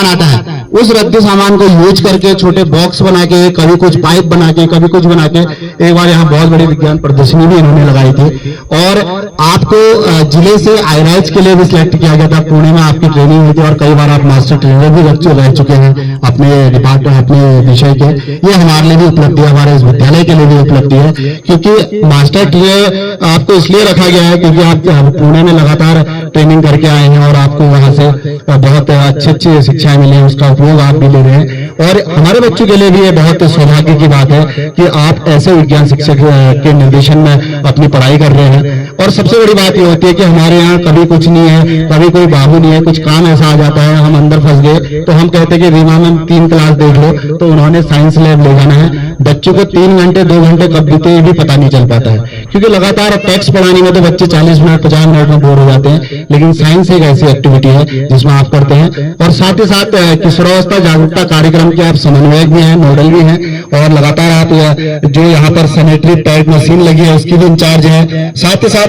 सामान आता है, उस रद्दी सामान को यूज करके छोटे बॉक्स बना के, कभी कुछ पाइप बना के, कभी कुछ बना के, एक बार यहाँ बहुत बड़ी विज्ञान प्रदर्शनी भी इन्होंने लगाई थी। और आपको जिले से आईराइज के लिए भी सिलेक्ट किया गया था, पुणे में आपकी ट्रेनिंग हुई थी और कई बार आप मास्टर ट्रेनर भी रह चुके हैं अपने डिपार्टमेंट, अपने विषय के। ये हमारे लिए भी उपलब्धि है, हमारे इस विद्यालय के लिए भी उपलब्धि है, क्योंकि मास्टर ट्रेनर आपको इसलिए रखा गया है क्योंकि आप पुणे में लगातार ट्रेनिंग करके आए हैं और आपको वहां से बहुत अच्छी शिक्षाएं मिली हैं, उसका उपयोग आप भी ले रहे हैं। और हमारे बच्चों के लिए भी ये बहुत सौभाग्य की बात है कि आप ऐसे विज्ञान शिक्षक के निर्देशन में अपनी पढ़ाई कर रहे हैं। और सबसे बड़ी बात ये होती है कि हमारे यहाँ कभी कुछ नहीं है, कभी कोई बाबू नहीं है, कुछ काम ऐसा आ जाता है, हम अंदर फंस गए तो हम कहते हैं कि रीमा में 3 क्लास देख लो, तो उन्होंने साइंस लैब ले जाना है। बच्चों को 3 घंटे 2 घंटे कब बीते ये भी पता नहीं चल पाता है, क्योंकि लगातार टेक्स्ट पढ़ाने में तो बच्चे 40 मिनट 50 मिनट में बोर हो जाते हैं। लेकिन साइंस एक ऐसी एक्टिविटी है जिसमें आप करते हैं। और साथ ही साथ किशोरावस्था जागरूकता कार्यक्रम के आप समन्वयक भी हैं, नोडल भी हैं, और लगातार आप जो यहाँ पर सैनिटरी पैड मशीन लगी है उसकी भी इंचार्ज है। साथ ही साथ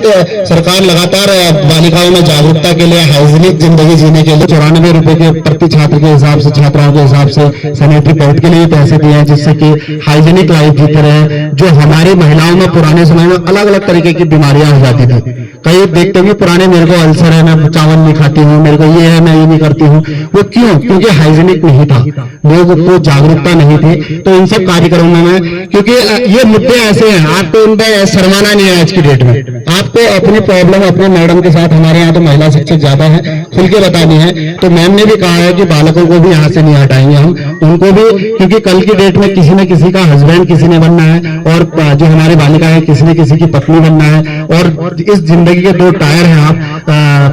सरकार लगातार बालिकाओं में जागरूकता के लिए, हाइजीनिक जिंदगी जीने के लिए 94 रुपए के प्रति छात्र के हिसाब से, छात्राओं के हिसाब से सैनिटरी पैड के लिए पैसे दिए हैं, जिससे कि हाइजीनिक लाइफ जीते रहे। जो हमारी महिलाओं में पुराने समय में अलग अलग तरीके की बीमारियां हो जाती थी, कई देखते हैं पुराने, मेरे को अल्सर है, मैं चावल नहीं खाती हूँ, मेरे को ये है, मैं ये नहीं करती हूँ। वो क्यों? क्योंकि हाइजीनिक नहीं था, लोगों को जागरूकता नहीं थी। तो इन सब कार्यक्रमों में, क्योंकि ये मुद्दे ऐसे हैं, आपको उन पर शर्माना नहीं है। आज की डेट में आपको अपनी प्रॉब्लम अपने मैडम के साथ, हमारे यहाँ तो महिला शिक्षक ज्यादा है, खुल के बतानी है। तो मैम ने भी कहा है कि बालकों को भी यहाँ से नहीं हटाएंगे हम, उनको भी, क्योंकि कल की डेट में किसी न किसी का हस्बैंड किसी ने बनना है, और जो हमारी बालिका है किसी न किसी की पत्नी बनना है। और इस जिंदगी के 2 टायर हैं, आप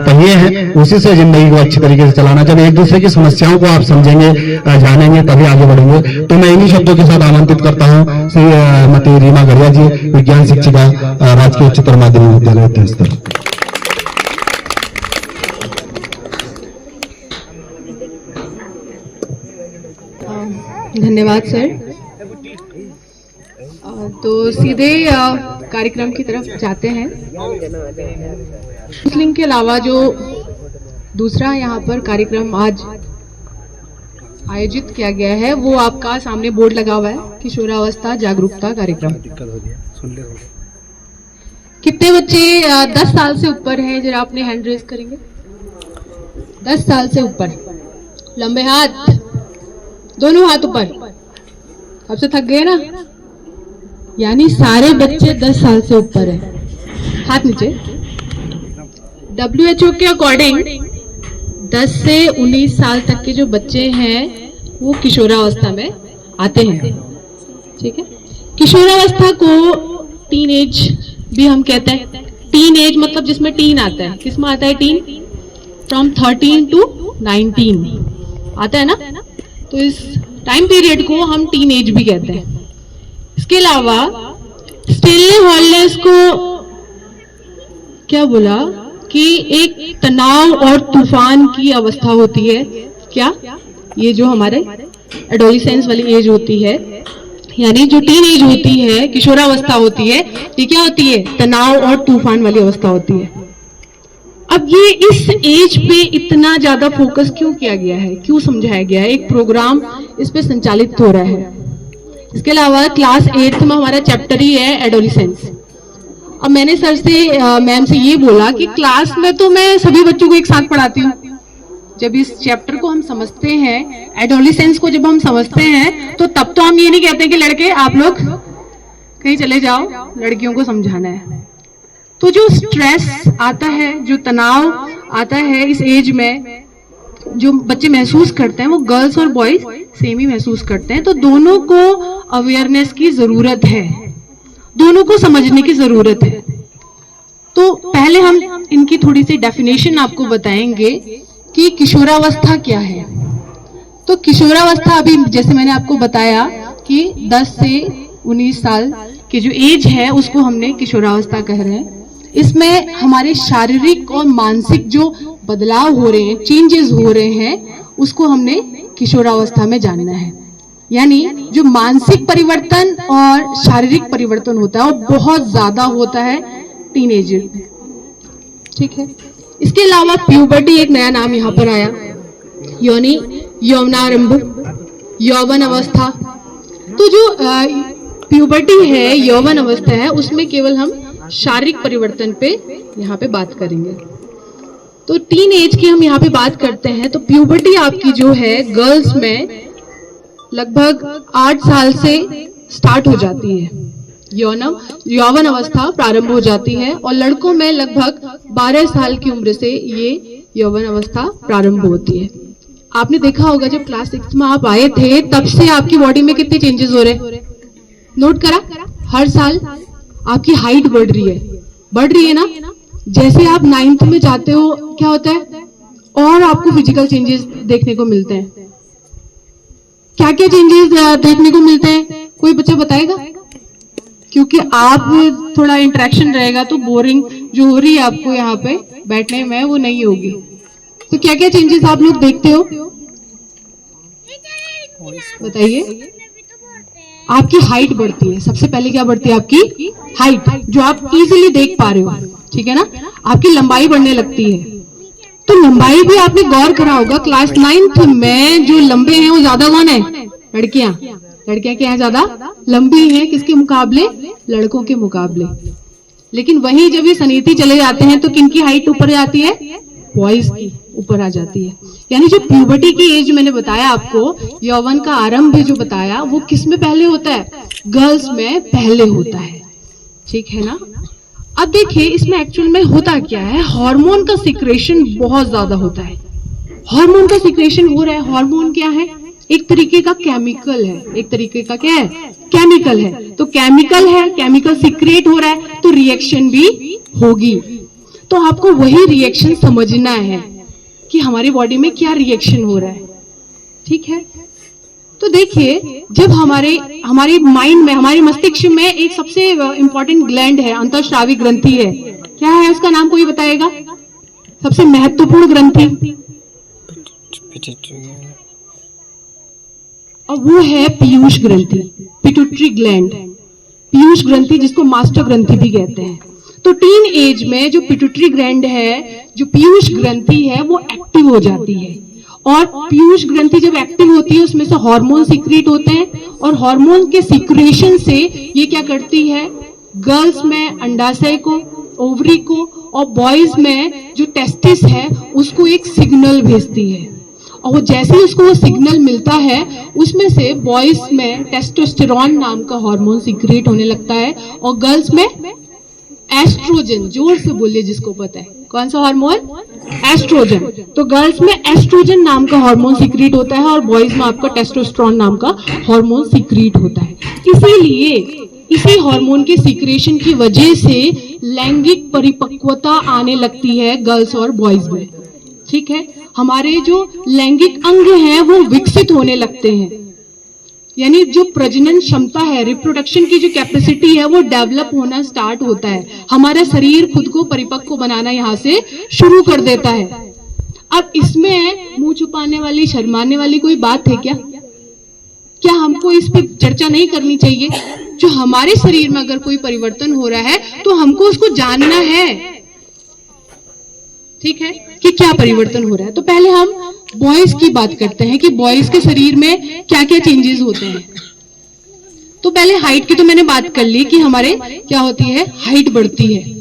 पहिए हैं, उसी से जिंदगी को अच्छी तरीके से चलाना। जब एक दूसरे की समस्याओं को आप समझेंगे, जानेंगे, तभी आगे बढ़ेंगे। तो मैं इन्हीं शब्दों के साथ आमंत्रित करता हूँ श्रीमती रीमा गढ़िया जी, विज्ञान शिक्षिका, राजकीय उच्चतर माध्यमिक विद्यालय उत्तर। धन्यवाद सर। तो सीधे कार्यक्रम की तरफ जाते हैं। काउंसलिंग के अलावा जो दूसरा यहाँ पर कार्यक्रम आज आयोजित किया गया है, वो आपका सामने बोर्ड लगा हुआ है, किशोरावस्था जागरूकता कार्यक्रम। कितने बच्चे 10 साल से ऊपर हैं? जरा अपने हैंड रेज करेंगे। 10 साल से ऊपर, लंबे हाथ, दोनों हाथ ऊपर। अब से थक गए ना? यानी सारे बच्चे 10 साल से ऊपर हैं। हाथ नीचे। WHO के अकॉर्डिंग 10 से 19 साल तक के जो बच्चे हैं वो किशोरावस्था में आते हैं। ठीक है। किशोरावस्था को टीन एज भी हम कहते हैं। टीन एज मतलब जिसमें टीन आता है। किसमें आता है टीन? फ्रॉम 13 to 19 आता है ना? तो इस टाइम पीरियड को हम टीन एज भी कहते हैं। इसके अलावा स्टेनले हॉल ने इसको क्या बोला कि एक तनाव और तूफान की अवस्था होती है। क्या? ये जो हमारे एडोलेसेंस वाली एज होती है, यानी जो टीन एज होती है, किशोरावस्था होती है, ये क्या होती है? तनाव और तूफान वाली अवस्था होती है। अब ये इस एज पे इतना ज्यादा फोकस क्यों किया गया है, क्यों समझाया गया है? एक प्रोग्राम इस पे संचालित हो रहा है। इसके अलावा क्लास 8th में हमारा चैप्टर ही है एडोलेसेंस। अब मैंने सर से, मैम से ये बोला कि क्लास में तो मैं सभी बच्चों को एक साथ पढ़ाती हूँ। जब इस चैप्टर को हम समझते हैं, एडोलेसेंस को जब हम समझते हैं, तो तब तो हम ये नहीं कहते कि लड़के आप लोग कहीं चले जाओ, लड़कियों को समझाना है। तो जो स्ट्रेस आता है, जो तनाव आता है इस एज में, जो बच्चे महसूस करते हैं, वो गर्ल्स और बॉयज सेम ही महसूस करते हैं। तो दोनों को अवेयरनेस की जरूरत है, दोनों को समझने की जरूरत है। तो पहले हम इनकी थोड़ी सी डेफिनेशन आपको बताएंगे कि किशोरावस्था क्या है। तो किशोरावस्था, अभी जैसे मैंने आपको बताया कि 10 से 19 साल की जो एज है उसको हमने किशोरावस्था कह रहे हैं। इसमें हमारे शारीरिक और मानसिक जो बदलाव हो रहे हैं, चेंजेस हो रहे हैं, उसको हमने किशोरावस्था में जानना है। यानी जो मानसिक परिवर्तन और शारीरिक परिवर्तन होता है वो बहुत ज्यादा होता है टीनेजर में। ठीक है। इसके अलावा प्यूबर्टी एक नया नाम यहाँ पर आया, यानी यौवनारंभ, यौवन अवस्था। तो जो प्यूबर्टी है, यौवन अवस्था है, उसमें केवल हम शारीरिक परिवर्तन पे यहाँ पे बात करेंगे। तो टीन एज की हम यहाँ पे बात करते हैं, तो प्यूबर्टी आपकी जो है गर्ल्स में लगभग 8 साल से स्टार्ट हो जाती है, यौवन अवस्था प्रारंभ हो जाती है, और लड़कों में लगभग 12 साल की उम्र से ये यौवन अवस्था प्रारंभ होती है। आपने देखा होगा जब क्लास 6 में आप आए थे तब से आपकी बॉडी में कितने चेंजेस हो रहे, नोट करा? हर साल आपकी हाइट बढ़ रही है ना। जैसे आप 9th में जाते हो क्या होता है, और आपको फिजिकल चेंजेस देखने को मिलते हैं। क्या क्या चेंजेस देखने को मिलते हैं, कोई बच्चा बताएगा? क्योंकि आप थोड़ा इंटरेक्शन रहेगा तो बोरिंग जो हो रही है आपको यहाँ पे बैठने में वो नहीं होगी। तो क्या क्या चेंजेस आप लोग देखते हो, बताइए? आपकी हाइट बढ़ती है, सबसे पहले क्या बढ़ती है? आपकी हाइट, जो आप इजीली देख पा रहे हो, ठीक है ना। आपकी लंबाई बढ़ने लगती है। तो लंबाई भी आपने गौर करा होगा, क्लास 9th में जो लंबे हैं वो ज्यादा कौन है? लड़कियां क्या है? ज्यादा लंबी हैं, किसके मुकाबले? लड़कों के मुकाबले। लेकिन वहीं जब ये सनीति चले जाते हैं तो किनकी हाइट ऊपर जाती है? बॉयज की ऊपर आ जाती है। यानी जो प्यूबर्टी की एज मैंने बताया आपको, यौवन का आरंभ जो बताया, वो किस में पहले होता है? गर्ल्स में पहले होता है, ठीक है ना। अब देखिए इसमें एक्चुअल में होता क्या है, हार्मोन का सिक्रेशन बहुत ज्यादा होता है। हार्मोन का सिक्रेशन हो रहा है। हार्मोन क्या है? एक तरीके का केमिकल है। एक तरीके का क्या है? केमिकल है। तो केमिकल है, केमिकल सिक्रेट हो रहा है तो रिएक्शन भी होगी। तो आपको वही रिएक्शन समझना है कि हमारी बॉडी में क्या रिएक्शन हो रहा है, ठीक है। तो देखिए जब हमारे माइंड में, हमारे मस्तिष्क में एक सबसे इंपॉर्टेंट ग्लैंड है, अंतःस्रावी ग्रंथि है। क्या है उसका नाम, कोई बताएगा? सबसे महत्वपूर्ण ग्रंथि, और वो है पीयूष ग्रंथि, पिट्यूटरी ग्लैंड, पीयूष ग्रंथि, जिसको मास्टर ग्रंथि भी कहते हैं। तो टीन एज में जो पिट्यूटरी ग्लैंड है, जो पीयूष ग्रंथि है, वो एक्टिव हो जाती है। और पीयूष ग्रंथि जब एक्टिव होती है उसमें से हार्मोन सीक्रेट होते हैं, और हार्मोन के सीक्रेशन से ये क्या करती है, गर्ल्स में अंडाशय को, ओवरी को, और बॉयज में जो टेस्टिस है उसको एक सिग्नल भेजती है। और वो जैसे ही उसको वो सिग्नल मिलता है उसमें से बॉयज में टेस्टोस्टेरॉन नाम का हार्मोन सीक्रेट होने लगता है, और गर्ल्स में एस्ट्रोजन, जोर से बोलिए जिसको पता है, कौन सा हार्मोन? एस्ट्रोजन। तो गर्ल्स में एस्ट्रोजन नाम का हार्मोन सीक्रेट होता है, और बॉयज में आपका टेस्टोस्टेरॉन नाम का हार्मोन सीक्रेट होता है। इसीलिए इसी हार्मोन के सीक्रेशन की वजह से लैंगिक परिपक्वता आने लगती है गर्ल्स और बॉयज में, ठीक है। हमारे जो लैंगिक अंग हैं वो विकसित होने लगते हैं, यानी जो प्रजनन क्षमता है, रिप्रोडक्शन की जो कैपेसिटी है वो डेवलप होना स्टार्ट होता है। हमारा शरीर खुद को परिपक्व बनाना यहाँ से शुरू कर देता है। अब इसमें मुंह छुपाने वाली, शर्माने वाली कोई बात है क्या? क्या हमको इस पे चर्चा नहीं करनी चाहिए? जो हमारे शरीर में अगर कोई परिवर्तन हो रहा है तो हमको उसको जानना है, ठीक है, कि क्या परिवर्तन हो रहा है। तो पहले हम बॉयज की बात करते हैं कि बॉयज के शरीर में क्या क्या चेंजेस होते हैं। तो पहले हाइट की तो मैंने बात कर ली कि हमारे क्या होती है, हाइट बढ़ती है।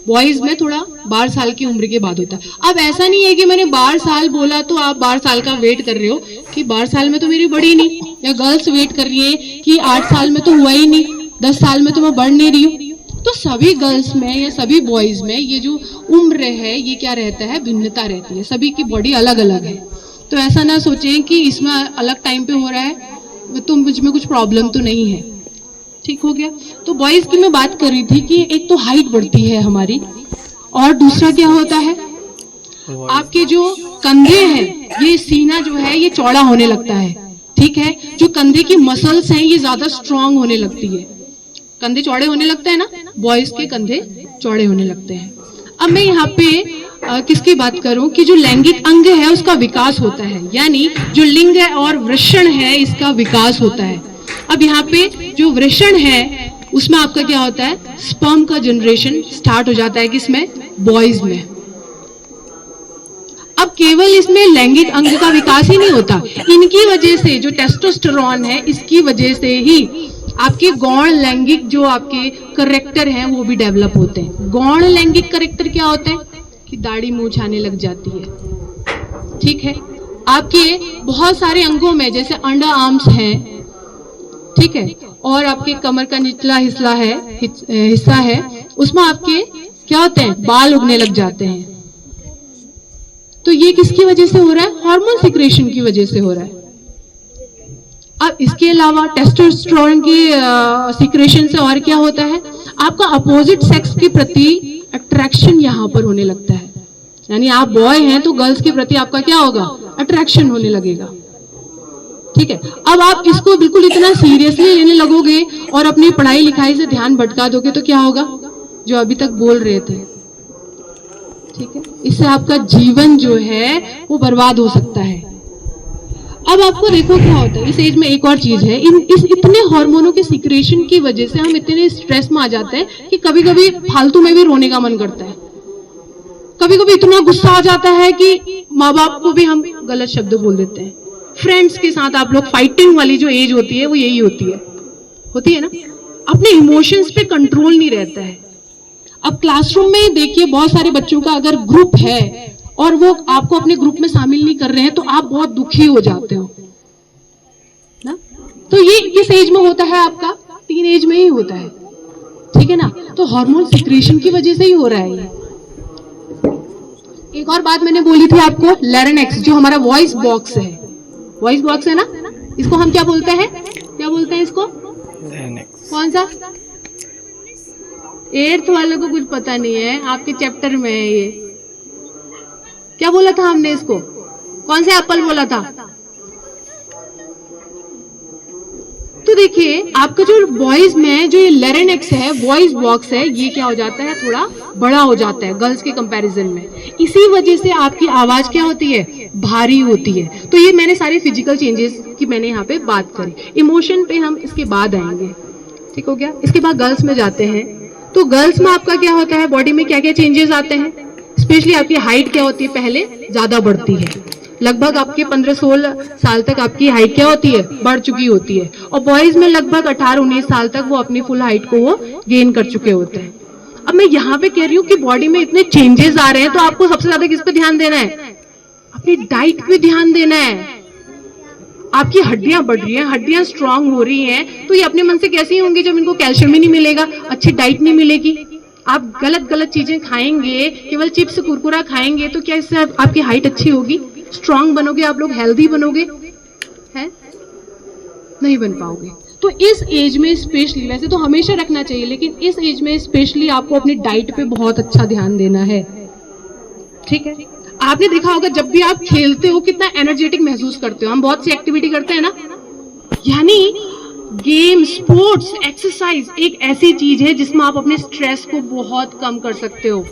बॉयज में थोड़ा 12 साल की उम्र के बाद होता है। अब ऐसा नहीं है कि मैंने 12 साल बोला तो आप 12 साल का वेट कर रहे हो कि 12 साल में तो मेरी बढ़ी नहीं, या गर्ल्स वेट कर रही है कि 8 साल में तो हुआ ही नहीं, 10 साल में तो मैं बढ़ नहीं रही हूँ। तो सभी गर्ल्स में या सभी बॉयज में ये जो उम्र है ये क्या रहता है, भिन्नता रहती है। सभी की बॉडी अलग अलग है। तो ऐसा ना सोचें कि इसमें अलग टाइम पे हो रहा है तो मुझ में कुछ प्रॉब्लम तो नहीं है, ठीक हो गया। तो बॉयज की मैं बात कर रही थी कि एक तो हाइट बढ़ती है हमारी, और दूसरा क्या होता है, आपके जो कंधे हैं, ये सीना जो है ये चौड़ा होने लगता है, ठीक है। जो कंधे की मसल्स हैं ये ज्यादा स्ट्रांग होने लगती है। कंधे चौड़े होने लगते हैं ना, बॉयज के कंधे चौड़े होने लगते हैं। अब मैं यहाँ पे किसकी बात करूं कि जो लैंगिक अंग है उसका विकास होता है, यानी जो लिंग है और वृषण है इसका विकास होता है। अब यहाँ पे जो वृषण है उसमें आपका क्या होता है, स्पर्म का जनरेशन स्टार्ट हो जाता है, किसमें, बॉयज में। अब केवल इसमें लैंगिक अंग का विकास ही नहीं होता, इनकी वजह से जो टेस्टोस्टेरोन है, इसकी वजह से ही आपके गौण लैंगिक जो आपके करेक्टर हैं वो भी डेवलप होते हैं। गौण लैंगिक करेक्टर क्या होते हैं कि दाढ़ी मूंछ आने लग जाती है, ठीक है। आपके बहुत सारे अंगों में जैसे अंडर आर्म्स हैं, ठीक है, और आपके कमर का निचला हिस्सा है, उसमें आपके क्या होते हैं, बाल उगने लग जाते हैं। तो ये किसकी वजह से हो रहा है, हार्मोन सिक्रेशन की वजह से हो रहा है। अब इसके अलावा टेस्टोस्टेरोन की सिक्रेशन से और क्या होता है, आपका अपोजिट सेक्स के प्रति अट्रैक्शन यहाँ पर होने लगता है। यानी आप बॉय हैं तो गर्ल्स के प्रति आपका क्या होगा, अट्रैक्शन होने लगेगा, ठीक है। अब आप इसको बिल्कुल इतना सीरियसली लेने लगोगे और अपनी पढ़ाई लिखाई से ध्यान भटका दोगे तो क्या होगा, जो अभी तक बोल रहे थे, ठीक है, इससे आपका जीवन जो है वो बर्बाद हो सकता है। अब आपको देखो क्या होता है इस एज में, एक और चीज है, इस इतने हार्मोनों के सिक्रेशन की वजह से हम इतने स्ट्रेस में आ जाते हैं कि कभी कभी फालतू में भी रोने का मन करता है। कभी कभी इतना गुस्सा आ जाता है कि माँ बाप को भी हम गलत शब्द बोल देते हैं। फ्रेंड्स के साथ आप लोग फाइटिंग वाली जो एज होती है वो यही होती है ना, अपने इमोशंस पे कंट्रोल नहीं रहता है। अब क्लासरूम में देखिए बहुत सारे बच्चों का अगर ग्रुप है और वो आपको अपने ग्रुप में शामिल नहीं कर रहे हैं तो आप बहुत दुखी हो जाते हो ना। तो ये किस एज में होता है, आपका टीन एज में ही होता है, ठीक है ना। तो हार्मोन सिक्रेशन की वजह से ही हो रहा है ये। एक और बात मैंने बोली थी आपको, लैरिंक्स जो हमारा वॉइस बॉक्स है, वॉइस बॉक्स है ना, इसको हम क्या बोलते हैं, इसको कौन सा, 8th वालों को कुछ पता नहीं है, आपके चैप्टर में है ये। क्या बोला था हमने इसको, कौन सा एप्पल बोला था। तो देखिए आपका जो वॉइस में जो ये लैरिंक्स है, वॉइस बॉक्स है, ये क्या हो जाता है, थोड़ा बड़ा हो जाता है गर्ल्स के कंपैरिजन में। इसी वजह से आपकी आवाज क्या होती है, भारी होती है। तो ये मैंने सारे फिजिकल चेंजेस की मैंने यहाँ पे बात करी। इमोशन पे हम इसके बाद आएंगे, ठीक हो गया। इसके बाद गर्ल्स में जाते हैं, तो गर्ल्स में आपका क्या होता है, बॉडी में क्या क्या चेंजेस आते हैं। स्पेशली आपकी हाइट क्या होती है, पहले ज्यादा बढ़ती है, लगभग आपके 15-16 साल तक आपकी हाइट क्या होती है, बढ़ चुकी होती है। और बॉयज में लगभग 18-19 साल तक वो अपनी फुल हाइट को वो गेन कर चुके होते हैं। अब मैं यहाँ पे कह रही हूँ कि बॉडी में इतने चेंजेस आ रहे हैं, तो आपको सबसे ज्यादा किस पे ध्यान देना है, अपनी डाइट पे ध्यान देना है। आपकी हड्डियां बढ़ रही हैं, हड्डियां स्ट्रांग हो रही हैं, तो ये अपने मन से कैसी होंगी जब इनको कैल्शियम ही नहीं मिलेगा, अच्छी डाइट नहीं मिलेगी। आप गलत चीजें खाएंगे, केवल चिप्स कुरकुरा खाएंगे, तो क्या इससे आपकी हाइट अच्छी होगी, स्ट्रांग बनोगे आप लोग, हेल्दी बनोगे, है नहीं बन पाओगे। तो इस एज में स्पेशली, वैसे तो हमेशा रखना चाहिए, लेकिन इस एज में स्पेशली आपको अपनी डाइट पे बहुत अच्छा ध्यान देना है, ठीक है। आपने देखा होगा जब भी आप खेलते हो कितना एनर्जेटिक महसूस करते हो, हम बहुत सी एक्टिविटी करते हैं ना, यानी गेम, स्पोर्ट्स, एक्सरसाइज एक ऐसी चीज है जिसमें आप अपने स्ट्रेस को बहुत कम कर सकते हो।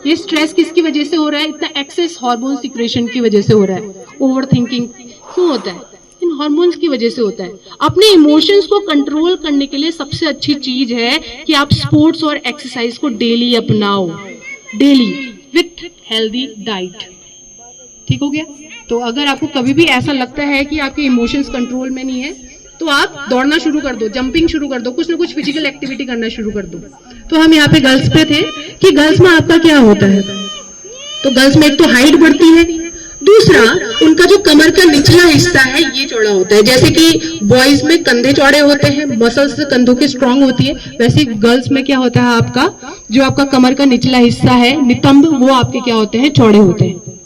ये स्ट्रेस किसकी वजह से हो रहा है, इतना एक्सेस हार्मोन सिक्रेशन की वजह से हो रहा है। ओवर थिंकिंग क्यों होता है, इन हार्मोन्स की वजह से होता है। अपने इमोशंस को कंट्रोल करने के लिए सबसे अच्छी चीज है कि आप स्पोर्ट्स और एक्सरसाइज को डेली अपनाओ, डेली विथ हेल्दी डाइट, ठीक हो गया। तो अगर आपको कभी भी ऐसा लगता है कि आपके इमोशंस कंट्रोल में नहीं है, तो आप दौड़ना शुरू कर दो, जंपिंग शुरू कर दो, कुछ ना कुछ फिजिकल एक्टिविटी करना शुरू कर दो। तो हम यहाँ पे गर्ल्स पे थे कि गर्ल्स में आपका क्या होता है, तो गर्ल्स में एक तो हाइट बढ़ती है, दूसरा उनका जो कमर का निचला हिस्सा है ये चौड़ा होता है। जैसे कि बॉयज में कंधे चौड़े होते हैं, मसल्स कंधों की स्ट्रांग होती है, वैसे गर्ल्स में क्या होता है, आपका जो आपका कमर का निचला हिस्सा है, नितंब, वो आपके क्या होते हैं, चौड़े होते हैं,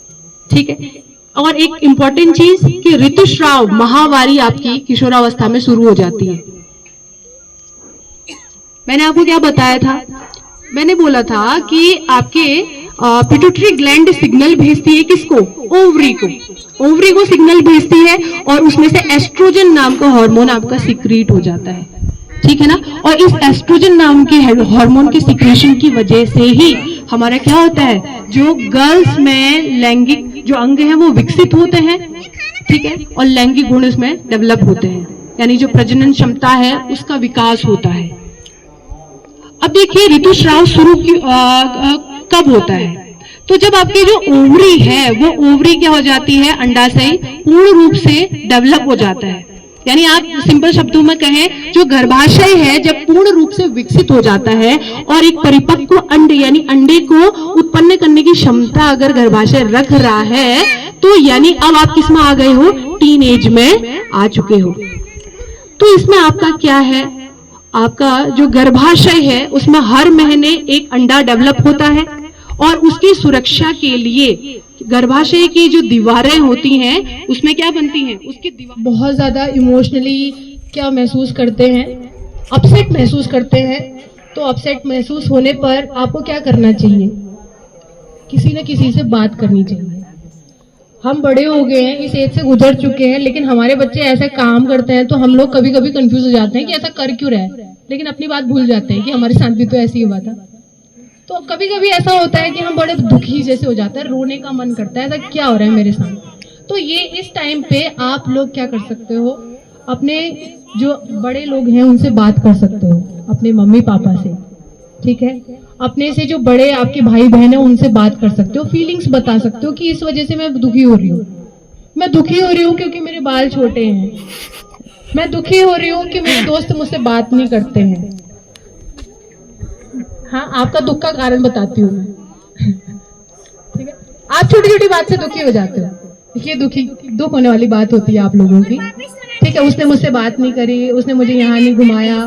ठीक है। और एक इंपॉर्टेंट चीज कि ऋतुस्राव, महावारी आपकी किशोरावस्था में शुरू हो जाती है। मैंने आपको क्या बताया था, मैंने बोला था कि आपके पिट्यूटरी ग्लैंड सिग्नल भेजती है किसको, ओवरी को सिग्नल भेजती है, और उसमें से एस्ट्रोजन नाम का हार्मोन आपका सीक्रेट हो जाता है, ठीक है ना। और इस एस्ट्रोजन नाम के हार्मोन के सीक्रेशन की वजह से ही हमारा क्या होता है, जो गर्ल्स में लैंगिक जो अंग हैं वो विकसित होते हैं, ठीक है, और लैंगिक गुण इसमें डेवलप होते हैं, यानी जो प्रजनन क्षमता है उसका विकास होता है। अब देखिए ऋतुस्राव शुरू कब होता है, तो जब आपकी जो ओवरी है वो ओवरी क्या हो जाती है, अंडाशय पूर्ण रूप से डेवलप हो जाता है। यानी आप सिंपल शब्दों में कहें, जो गर्भाशय है जब पूर्ण रूप से विकसित हो जाता है और एक परिपक्व अंडे यानी अंडे को उत्पन्न करने की क्षमता अगर गर्भाशय रख रहा है, तो यानी अब आप किसमें आ गए हो, टीन एज में आ चुके हो। तो इसमें आपका क्या है, आपका जो गर्भाशय है उसमें हर महीने एक अंडा डेवलप होता है और उसकी सुरक्षा के लिए गर्भाशय की जो दीवारें होती हैं उसमें क्या बनती हैं, उसकी दीवार बहुत ज़्यादा इमोशनली क्या महसूस करते हैं, अपसेट महसूस करते हैं। तो अपसेट महसूस होने पर आपको क्या करना चाहिए, किसी न किसी से बात करनी चाहिए। हम बड़े हो गए हैं, इस एज से गुजर चुके हैं, लेकिन हमारे बच्चे ऐसे काम करते हैं तो हम लोग कभी कभी कंफ्यूज हो जाते हैं कि ऐसा कर क्यों रहा है, लेकिन अपनी बात भूल जाते हैं कि हमारे साथ भी तो ऐसे ही हुआ था। तो कभी कभी ऐसा होता है कि हम बड़े दुखी जैसे हो जाते हैं, रोने का मन करता है, ऐसा क्या हो रहा है मेरे साथ। तो ये इस टाइम पे आप लोग क्या कर सकते हो, अपने जो बड़े लोग हैं उनसे बात कर सकते हो, अपने मम्मी पापा से, ठीक है। अपने से जो बड़े आपके भाई बहन है उनसे बात कर सकते हो, फीलिंग्स बता सकते हो कि इस वजह से मैं दुखी हो रही हूँ। मैं दुखी हो रही हूँ क्योंकि मेरे बाल छोटे हैं, मैं दुखी हो रही हूँ कि मेरे दोस्त मुझसे बात नहीं करते हैं। हाँ, आपका दुख का कारण बताती हूँ मैं, ठीक है। आप छोटी छोटी बात से दुखी हो जाते हो, ये दुख होने वाली बात होती है आप लोगों की, ठीक है। उसने मुझसे बात नहीं करी, उसने मुझे यहाँ नहीं घुमाया,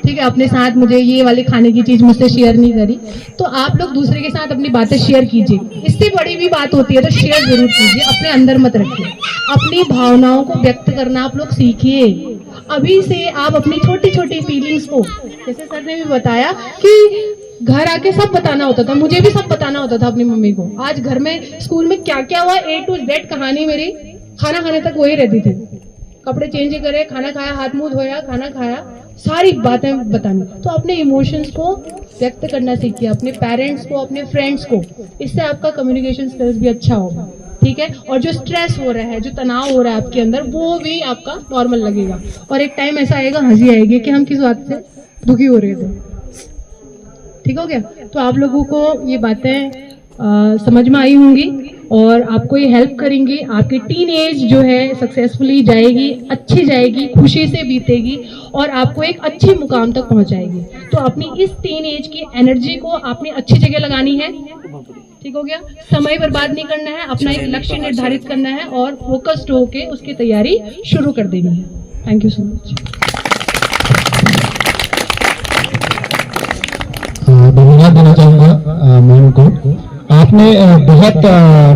ठीक है, अपने साथ मुझे ये वाली खाने की चीज मुझसे शेयर नहीं करी। तो आप लोग दूसरे के साथ अपनी बातें शेयर कीजिए, इससे बड़ी भी बात होती है तो शेयर जरूर कीजिए, अपने अंदर मत रखिए। अपनी भावनाओं को व्यक्त करना आप लोग सीखिए। अभी से आप अपनी छोटी छोटी फीलिंग्स को, जैसे सर ने भी बताया कि घर आके सब बताना होता था, मुझे भी सब बताना होता था अपनी मम्मी को। आज घर में स्कूल में क्या क्या हुआ, A to Z कहानी मेरी खाना खाने तक वही रहती थी। कपड़े चेंज करे, खाना खाया, हाथ मुंह धोया, खाना खाया, सारी बातें बतानी। तो अपने इमोशंस को व्यक्त करना सीखिए, अपने पेरेंट्स को, अपने फ्रेंड्स को, इससे आपका कम्युनिकेशन स्किल्स भी अच्छा होगा, ठीक है। और जो स्ट्रेस हो रहा है, जो तनाव हो रहा है आपके अंदर, वो भी आपका नॉर्मल लगेगा और एक टाइम ऐसा आएगा, हंसी आएगी कि हम किस बात से दुखी हो रहे थे, ठीक हो गया। तो आप लोगों को ये बातें समझ में आई होंगी और आपको ये हेल्प करेंगी। आपकी टीन एज जो है सक्सेसफुली जाएगी, अच्छी जाएगी, खुशी से बीतेगी और आपको एक अच्छी मुकाम तक पहुंचाएगी। तो अपनी इस टीन एज की एनर्जी को आपने अच्छी जगह लगानी है, ठीक हो गया। समय बर्बाद नहीं करना है, अपना एक लक्ष्य निर्धारित करना है और फोकस्ड होके उसकी तैयारी शुरू कर देनी है। Thank you so much. धन्यवाद देना चाहूंगा मैम को। आपने बहुत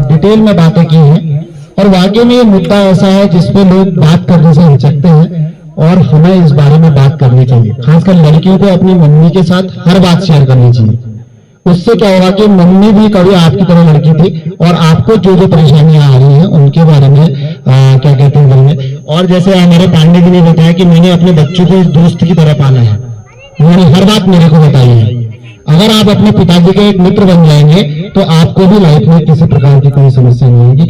डिटेल में बातें की हैं और वाकई में ये मुद्दा ऐसा है जिसपे लोग बात करने से हिचकते हैं और हमें इस बारे में बात करनी चाहिए। खासकर लड़कियों को अपनी मम्मी के साथ हर बात शेयर करनी चाहिए। उससे क्या होगा कि मम्मी भी कभी आपकी तरह लड़की थी और आपको जो जो परेशानियां आ रही हैं उनके बारे में क्या कहते हैं बोलने। और जैसे हमारे पांडे जी ने बताया कि मैंने अपने बच्चों को दोस्त की तरह पाला है, उन्होंने हर बात मेरे को बताई है। अगर आप अपने पिताजी के एक मित्र बन जाएंगे तो आपको भी लाइफ में किसी प्रकार की कोई समस्या नहीं होगी।